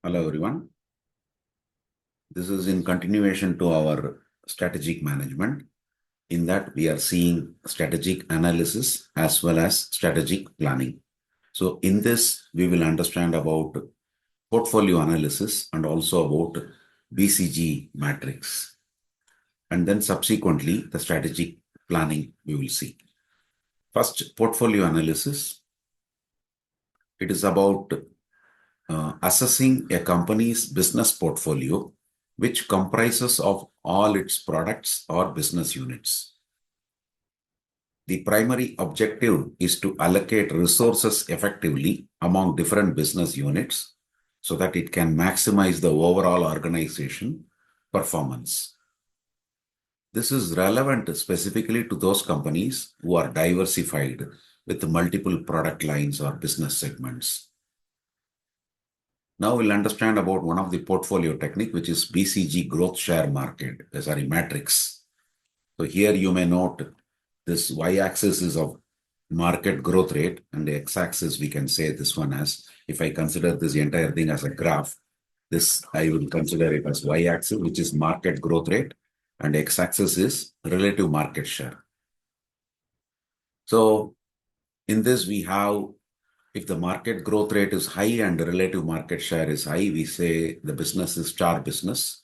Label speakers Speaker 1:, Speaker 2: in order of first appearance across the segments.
Speaker 1: Hello, everyone. This is in continuation to our strategic management. In that, we are seeing strategic analysis as well as strategic planning. So in this, we will understand about portfolio analysis and also about BCG matrix. And then subsequently, the strategic planning we will see. First, portfolio analysis. It is about assessing a company's business portfolio, which comprises of all its products or business units. The primary objective is to allocate resources effectively among different business units so that it can maximize the overall organization performance. This is relevant specifically to those companies who are diversified with multiple product lines or business segments. Now we'll understand about one of the portfolio technique, which is BCG Growth-Share Matrix. So here you may note this y-axis is of market growth rate, and the x-axis we can say this one as, if I consider this entire thing as a graph, this I will consider it as y-axis, which is market growth rate, and x-axis is relative market share. So in this we have, if the market growth rate is high and the relative market share is high, we say the business is star business.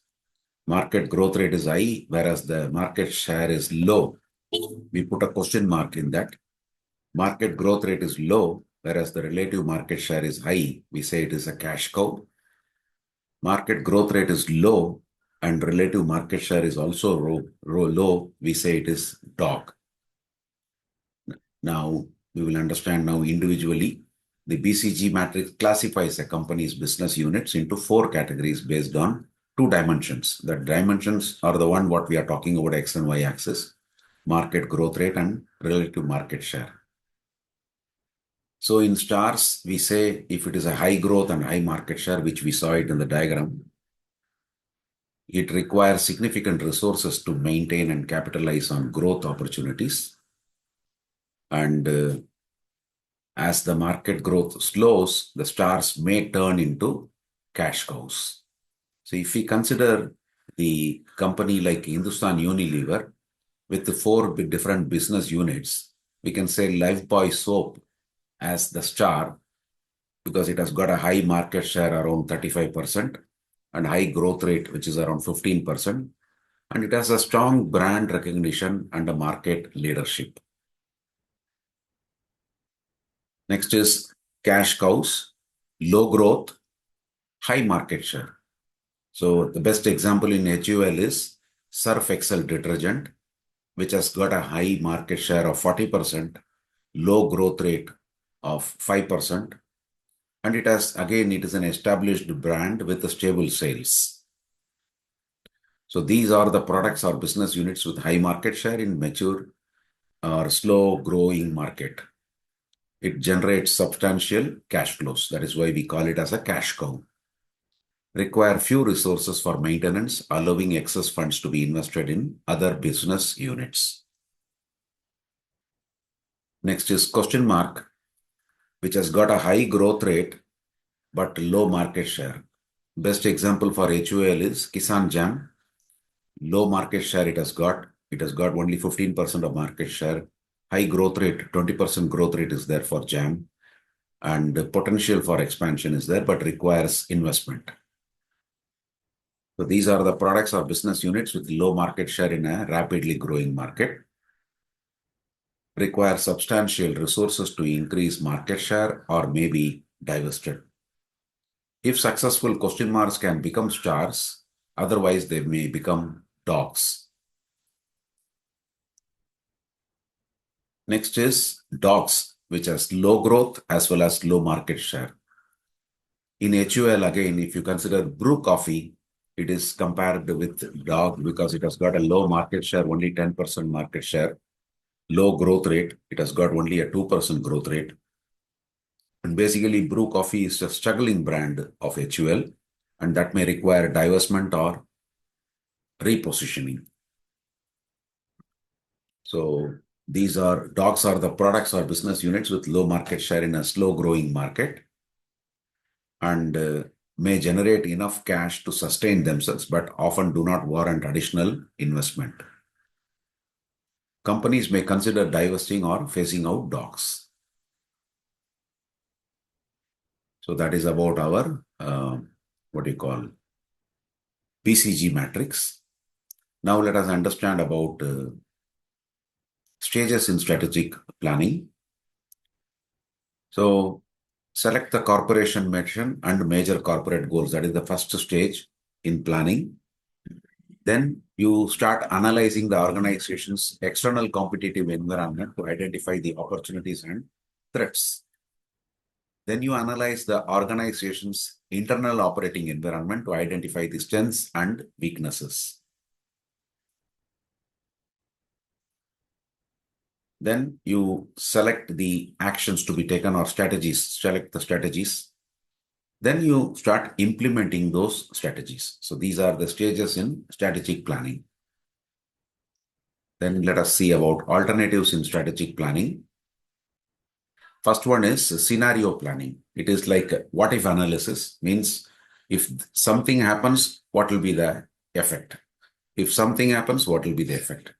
Speaker 1: Market growth rate is high, whereas the market share is low. We put a question mark in that. Market growth rate is low, whereas the relative market share is high. We say it is a cash cow. Market growth rate is low and relative market share is also low. We say it is dog. Now, we will understand now individually. The BCG matrix classifies a company's business units into 4 categories based on 2 dimensions. The dimensions are the one what we are talking about, X and Y axis, market growth rate and relative market share. So in stars, we say if it is a high growth and high market share, which we saw it in the diagram, it requires significant resources to maintain and capitalize on growth opportunities. And as the market growth slows, the stars may turn into cash cows. So if we consider the company like Hindustan Unilever with the 4 different business units, we can say Lifebuoy soap as the star because it has got a high market share around 35% and high growth rate, which is around 15%. And it has a strong brand recognition and a market leadership. Next is cash cows, low growth, high market share. So the best example in HUL is Surf Excel detergent, which has got a high market share of 40%, low growth rate of 5%. And it has, again, it is an established brand with a stable sales. So these are the products or business units with high market share in mature or slow growing market. It generates substantial cash flows. That is why we call it as a cash cow. Require few resources for maintenance, allowing excess funds to be invested in other business units. Next is question mark, which has got a high growth rate but low market share. Best example for HUL is Kisan Jam. Low market share it has got. It has got only 15% of market share. High growth rate, 20% growth rate is there for Jam. And the potential for expansion is there, but requires investment. So these are the products or business units with low market share in a rapidly growing market. Require substantial resources to increase market share or may be divested. If successful, question marks can become stars. Otherwise, they may become dogs. Next is dogs, which has low growth as well as low market share. In HUL, again, if you consider brew coffee, it is compared with dog because it has got a low market share, only 10% market share. Low growth rate, it has got only a 2% growth rate. And basically, brew coffee is a struggling brand of HUL, and that may require divestment or repositioning. So these are dogs are the products or business units with low market share in a slow growing market. And may generate enough cash to sustain themselves, but often do not warrant additional investment. Companies may consider divesting or phasing out dogs. So that is about our, BCG matrix. Now let us understand about stages in strategic planning. So select the corporation mission and major corporate goals. That is the first stage in planning. Then you start analyzing the organization's external competitive environment to identify the opportunities and threats. Then you analyze the organization's internal operating environment to identify the strengths and weaknesses. Then you select the actions to be taken or strategies, select the strategies. Then you start implementing those strategies. So these are the stages in strategic planning. Then let us see about alternatives in strategic planning. First one is scenario planning. It is like what if analysis, means if something happens, what will be the effect? If something happens, what will be the effect?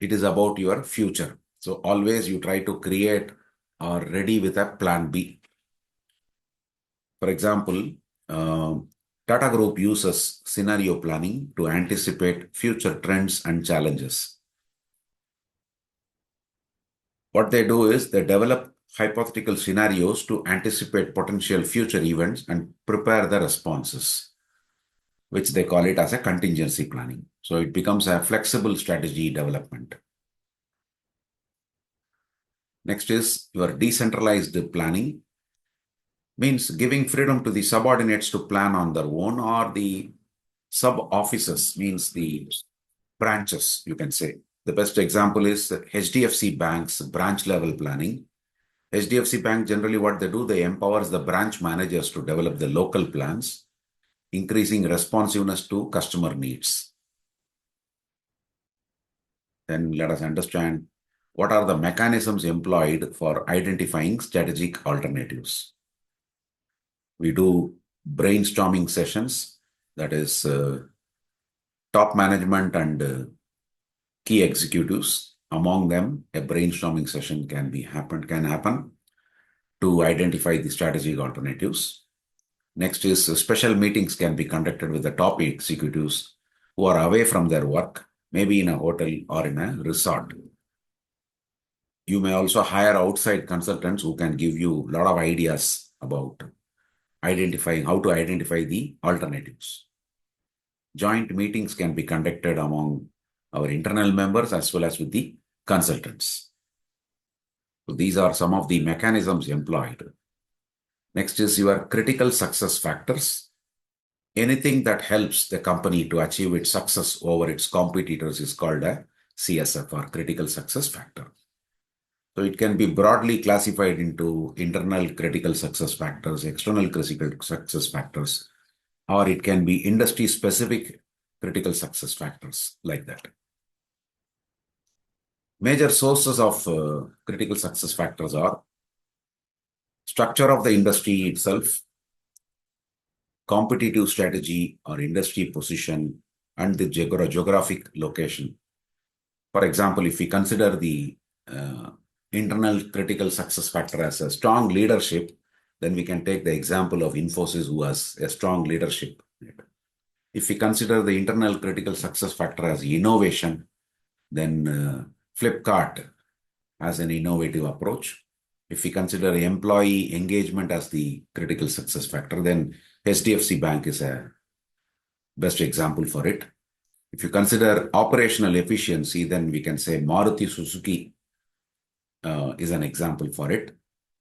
Speaker 1: It is about your future. So always you try to create or ready with a plan B. For example, Tata Group uses scenario planning to anticipate future trends and challenges. What they do is they develop hypothetical scenarios to anticipate potential future events and prepare the responses, which they call it as a contingency planning. So it becomes a flexible strategy development. Next is your decentralized planning, means giving freedom to the subordinates to plan on their own, or the sub-offices, means the branches, you can say. The best example is HDFC Bank's branch level planning. HDFC Bank, generally what they do, they empowers the branch managers to develop the local plans, increasing responsiveness to customer needs. Then let us understand what are the mechanisms employed for identifying strategic alternatives. We do brainstorming sessions, that is top management and key executives. Among them, a brainstorming session can happen to identify the strategic alternatives. Next is special meetings can be conducted with the top executives who are away from their work, maybe in a hotel or in a resort. You may also hire outside consultants who can give you a lot of ideas about identifying how to identify the alternatives. Joint meetings can be conducted among our internal members as well as with the consultants. So these are some of the mechanisms employed. Next is your critical success factors. Anything that helps the company to achieve its success over its competitors is called a CSF, or critical success factor. So it can be broadly classified into internal critical success factors, external critical success factors, or it can be industry-specific critical success factors, like that. Major sources of critical success factors are structure of the industry itself, competitive strategy or industry position, and the geographic location. For example, if we consider the internal critical success factor as a strong leadership, then we can take the example of Infosys, who has a strong leadership. If we consider the internal critical success factor as innovation, then Flipkart has an innovative approach. If we consider employee engagement as the critical success factor, then HDFC Bank is a best example for it. If you consider operational efficiency, then we can say Maruti Suzuki is an example for it.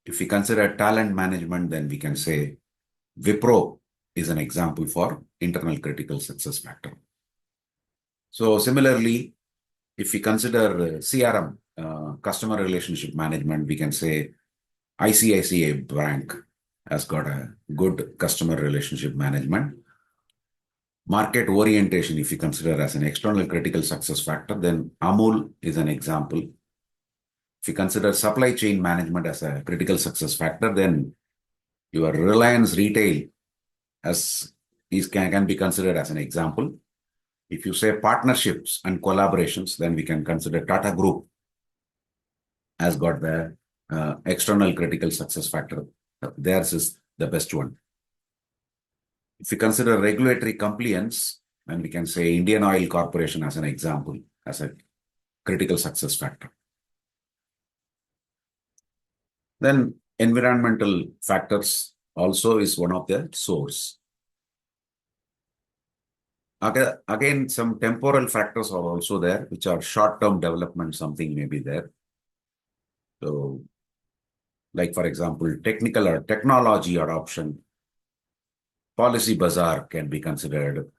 Speaker 1: If we consider talent management, then we can say Wipro is an example for internal critical success factor. So similarly, if we consider CRM, customer relationship management, we can say ICICI Bank has got a good customer relationship management. Market orientation, if you consider as an external critical success factor, then Amul is an example. If you consider supply chain management as a critical success factor, then your Reliance Retail as can be considered as an example. If you say partnerships and collaborations, then we can consider Tata Group has got the external critical success factor. Theirs is the best one. If we consider regulatory compliance, then we can say Indian Oil Corporation as an example, as a critical success factor. Then environmental factors also is one of the source. Again, some temporal factors are also there, which are short-term development, something may be there. So, like for example, technical or technology adoption, policy bazaar can be considered.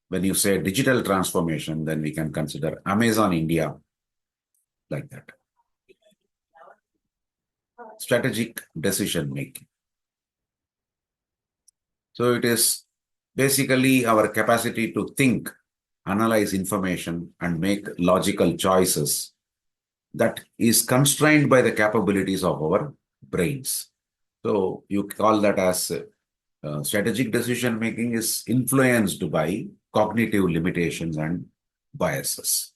Speaker 1: When you say digital transformation, then we can consider Amazon India, like that. Strategic decision making. So it is basically our capacity to think, analyze information, and make logical choices that is constrained by the capabilities of our brains. So you call that as strategic decision making is influenced by cognitive limitations and biases.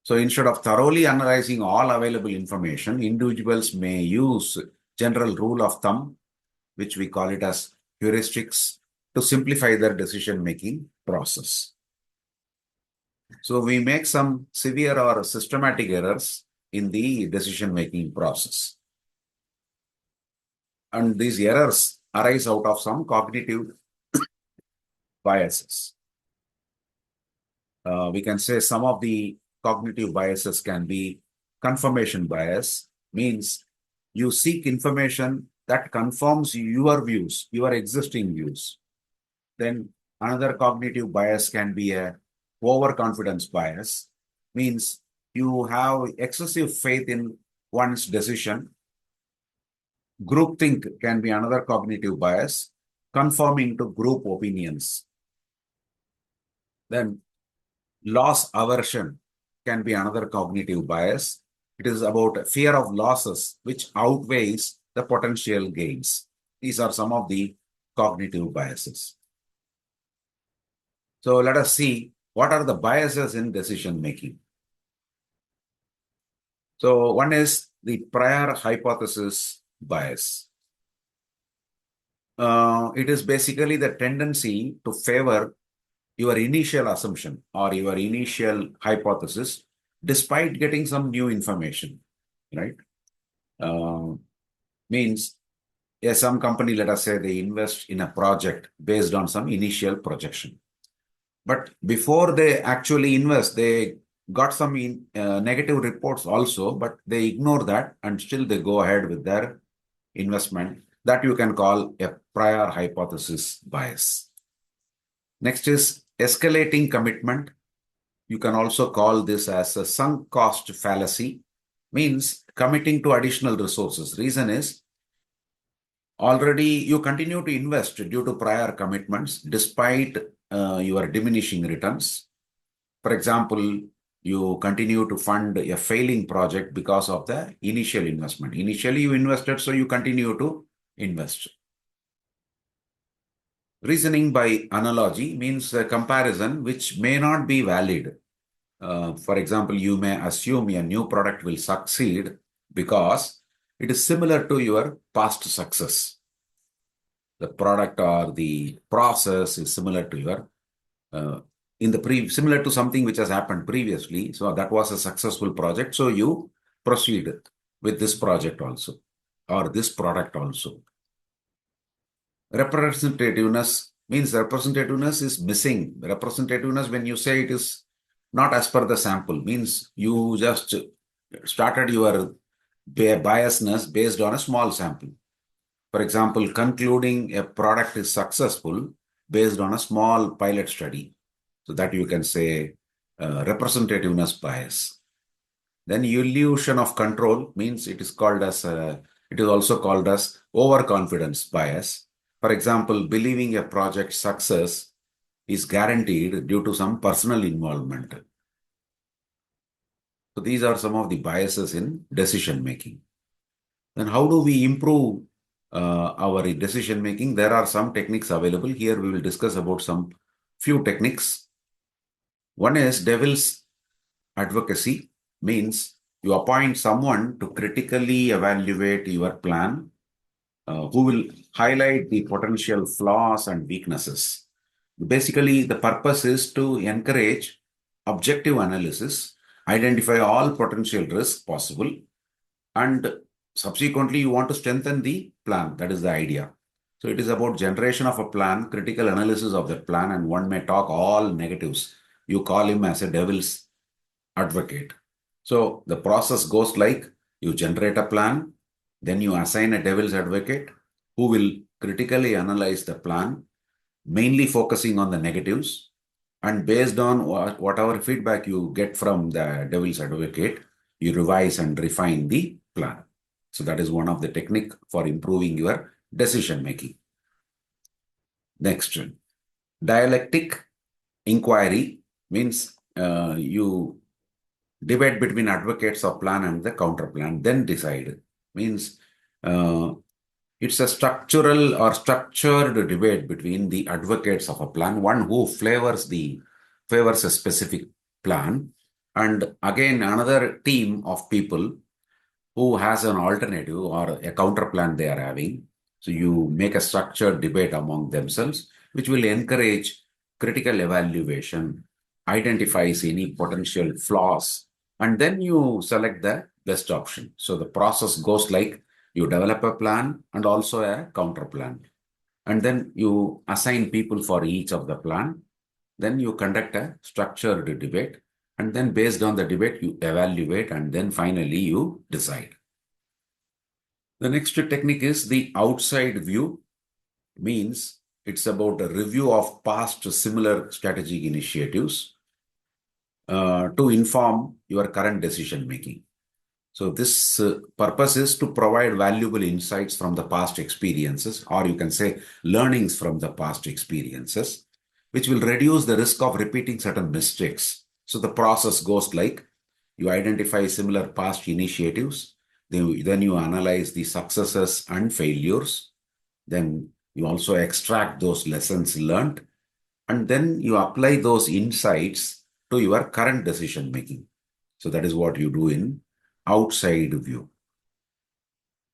Speaker 1: So instead of thoroughly analyzing all available information, individuals may use general rule of thumb, which we call it as heuristics, to simplify their decision-making process. So we make some severe or systematic errors in the decision-making process. And these errors arise out of some cognitive biases. We can say some of the cognitive biases can be confirmation bias, means you seek information that confirms your views, your existing views. Then another cognitive bias can be a overconfidence bias, means you have excessive faith in one's decision. Groupthink can be another cognitive bias, conforming to group opinions. Then loss aversion can be another cognitive bias. It is about fear of losses, which outweighs the potential gains. These are some of the cognitive biases. So let us see what are the biases in decision making. So one is the prior hypothesis bias. It is basically the tendency to favor your initial assumption or your initial hypothesis despite getting some new information, right? Means some company, let us say they invest in a project based on some initial projection. But before they actually invest, they got some negative reports also, but they ignore that and still they go ahead with their investment. That you can call a prior hypothesis bias. Next is escalating commitment. You can also call this as a sunk cost fallacy, means committing to additional resources. Reason is already you continue to invest due to prior commitments despite your diminishing returns. For example, you continue to fund a failing project because of the initial investment. Initially you invested, so you continue to invest. Reasoning by analogy means a comparison which may not be valid. For example, you may assume a new product will succeed because it is similar to your past success. The product or the process is similar to your similar to something which has happened previously. So that was a successful project. So you proceed with this project also, or this product also. Representativeness means representativeness is missing. Representativeness, when you say it is not as per the sample, means you just started your biasness based on a small sample. For example, concluding a product is successful based on a small pilot study. So that you can say representativeness bias. Then illusion of control means it is called as it is also called as overconfidence bias. For example, believing a project's success is guaranteed due to some personal involvement. So these are some of the biases in decision making. Then how do we improve our decision making. There are some techniques available. Here we will discuss about some few techniques. One is devil's advocacy, means you appoint someone to critically evaluate your plan, who will highlight the potential flaws and weaknesses. Basically, the purpose is to encourage objective analysis, identify all potential risks possible, and subsequently you want to strengthen the plan. That is the idea. So it is about generation of a plan, critical analysis of that plan, and one may talk all negatives. You call him as a devil's advocate. So the process goes like you generate a plan, then you assign a devil's advocate who will critically analyze the plan, mainly focusing on the negatives. And based on whatever feedback you get from the devil's advocate, you revise and refine the plan. So that is one of the technique for improving your decision making. Next, dialectic inquiry means you debate between advocates of plan and the counter plan, then decide. Means it's a structural or structured debate between the advocates of a plan, one who favors a specific plan, and again another team of people who has an alternative or a counter plan they are having. So you make a structured debate among themselves, which will encourage critical evaluation, identifies any potential flaws, and then you select the best option. So the process goes like you develop a plan and also a counter plan. And then you assign people for each of the plan. Then you conduct a structured debate. And then based on the debate, you evaluate and then finally you decide. The next technique is the outside view. Means it's about a review of past similar strategic initiatives to inform your current decision making. So this purpose is to provide valuable insights from the past experiences, or you can say learnings from the past experiences, which will reduce the risk of repeating certain mistakes. So the process goes like you identify similar past initiatives, then you analyze the successes and failures, then you also extract those lessons learned, and then you apply those insights to your current decision making. So that is what you do in outside view.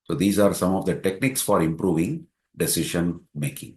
Speaker 1: So these are some of the techniques for improving decision making.